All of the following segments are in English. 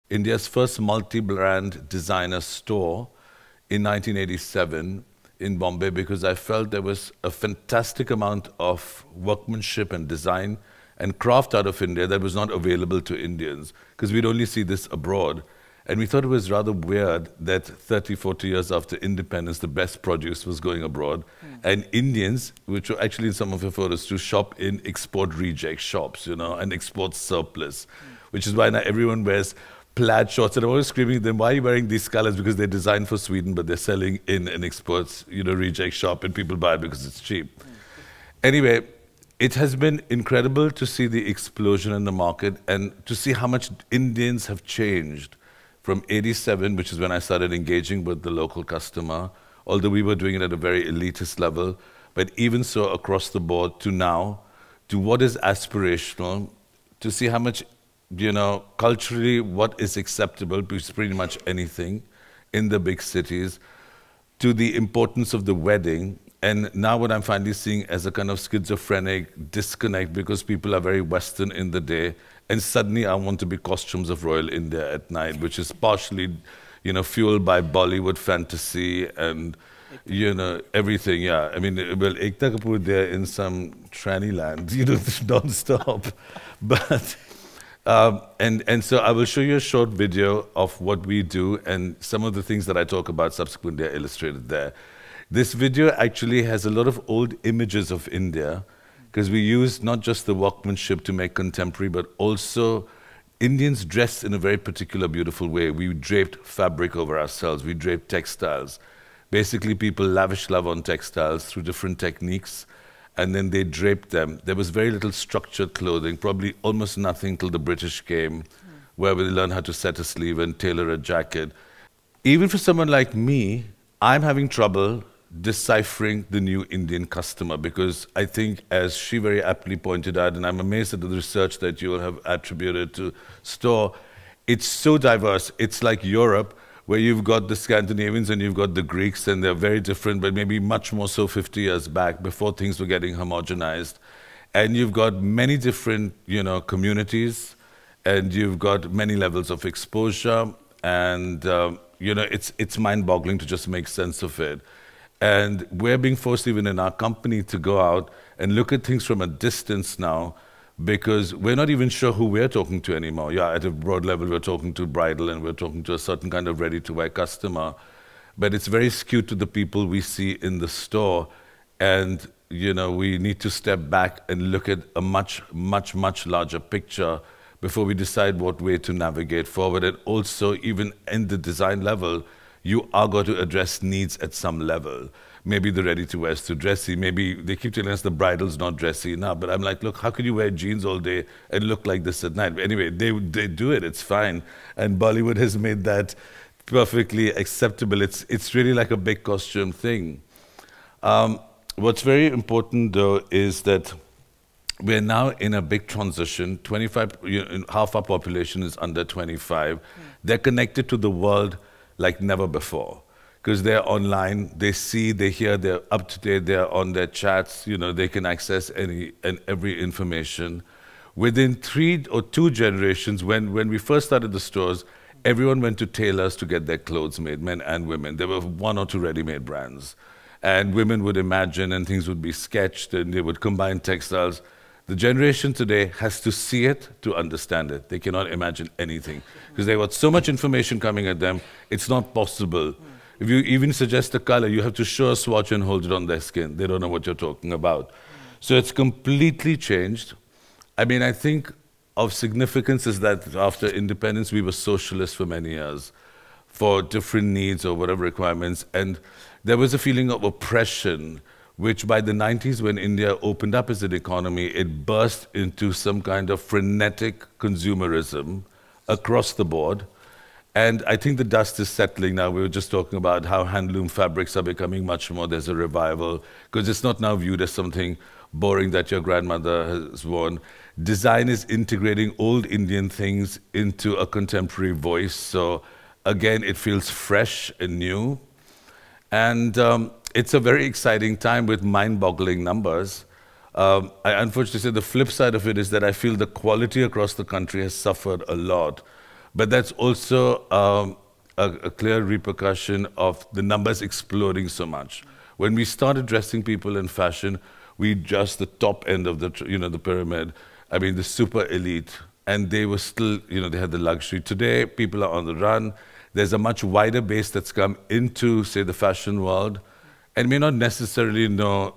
India's first multi-brand designer store in 1987 in Bombay because I felt there was a fantastic amount of workmanship and design and craft out of India that was not available to Indians because we'd only see this abroad. And we thought it was rather weird that 30, 40 years after independence, the best produce was going abroad. And Indians, which were actually in some of your photos, to shop in export reject shops, and export surplus, which is why now everyone wears plaid shorts. And I'm always screaming at them, why are you wearing these colors? Because they're designed for Sweden, but they're selling in an export, reject shop, and people buy it because it's cheap. Anyway, it has been incredible to see the explosion in the market and to see how much Indians have changed from 87, which is when I started engaging with the local customer, although we were doing it at a very elitist level, but even so across the board to now, to what is aspirational, to see how much, culturally what is acceptable, which is pretty much anything in the big cities, to the importance of the wedding. And now what I'm finally seeing as a kind of schizophrenic disconnect because people are very Western in the day and suddenly I want to be costumes of royal India at night, which is partially, fueled by Bollywood fantasy and, everything, yeah. I mean, well, Ekta Kapoor there in some tranny land, non-stop. But, and so I will show you a short video of what we do and some of the things that I talk about subsequently are illustrated there. This video actually has a lot of old images of India because we use not just the workmanship to make contemporary, but also Indians dressed in a very particular, beautiful way. We draped fabric over ourselves. We draped textiles. Basically, people lavish love on textiles through different techniques, and then they draped them. There was very little structured clothing, probably almost nothing till the British came, where we learned how to set a sleeve and tailor a jacket. Even for someone like me, I'm having trouble deciphering the new Indian customer because I think, as she very aptly pointed out, and I'm amazed at the research that you have attributed to store, it's so diverse. It's like Europe, where you've got the Scandinavians and you've got the Greeks, and they're very different, but maybe much more so 50 years back, before things were getting homogenized. And you've got many different, communities, and you've got many levels of exposure, and it's mind-boggling to just make sense of it. And we're being forced even in our company to go out and look at things from a distance now because we're not even sure who we're talking to anymore. Yeah, at a broad level, we're talking to bridal and we're talking to a certain kind of ready-to-wear customer. But it's very skewed to the people we see in the store. And, we need to step back and look at a much, much, much larger picture before we decide what way to navigate forward. And also, even in the design level, you are going to address needs at some level. Maybe the ready-to-wear is too dressy. Maybe they keep telling us the bridal's not dressy enough. But I'm like, look, how could you wear jeans all day and look like this at night? Anyway, they do it. It's fine. And Bollywood has made that perfectly acceptable. It's really like a big costume thing. What's very important, though, is that we're now in a big transition. 25, half our population is under 25. They're connected to the world like never before, because they're online, they see, they hear, they're up to date, they're on their chats, they can access any and every information. Within 3 or 2 generations, when we first started the stores, everyone went to tailors to get their clothes made, men and women. There were 1 or 2 ready-made brands. And women would imagine and things would be sketched and they would combine textiles. The generation today has to see it to understand it. They cannot imagine anything because they've got so much information coming at them, it's not possible. If you even suggest a color, you have to show a swatch and hold it on their skin. They don't know what you're talking about. So it's completely changed. I mean, I think of significance is that after independence, we were socialists for many years for different needs or whatever requirements. And there was a feeling of oppression which by the 90s, when India opened up as an economy, it burst into some kind of frenetic consumerism across the board. And I think the dust is settling now. We were just talking about how handloom fabrics are becoming much more, there's a revival, because it's not now viewed as something boring that your grandmother has worn. Design is integrating old Indian things into a contemporary voice. So again, it feels fresh and new. And it's a very exciting time with mind-boggling numbers. I unfortunately say the flip side of it is that I feel the quality across the country has suffered a lot But that's also a clear repercussion of the numbers exploding so much. When we started dressing people in fashion, we just the top end of the the pyramid. I mean, the super elite, and they were still they had the luxury. Today, people are on the run. There's a much wider base that's come into, say, the fashion world, and may not necessarily know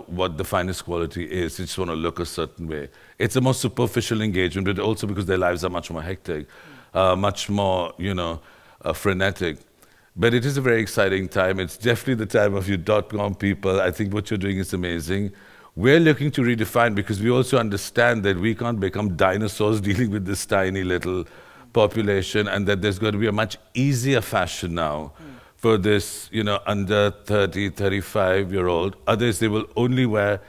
what the finest quality is. They just want to look a certain way. It's a more superficial engagement, but also because their lives are much more hectic, much more frenetic. But it is a very exciting time. It's definitely the time of you .com people. I think what you're doing is amazing. We're looking to redefine because we also understand that we can't become dinosaurs dealing with this tiny little population, and that there's going to be a much easier fashion now for this, under 30, 35-year-old. Others, they will only wear,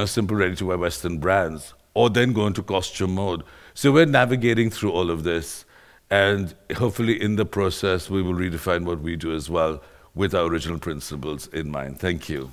simple ready-to-wear Western brands, or then go into costume mode. So we're navigating through all of this. And hopefully in the process, we will redefine what we do as well with our original principles in mind. Thank you.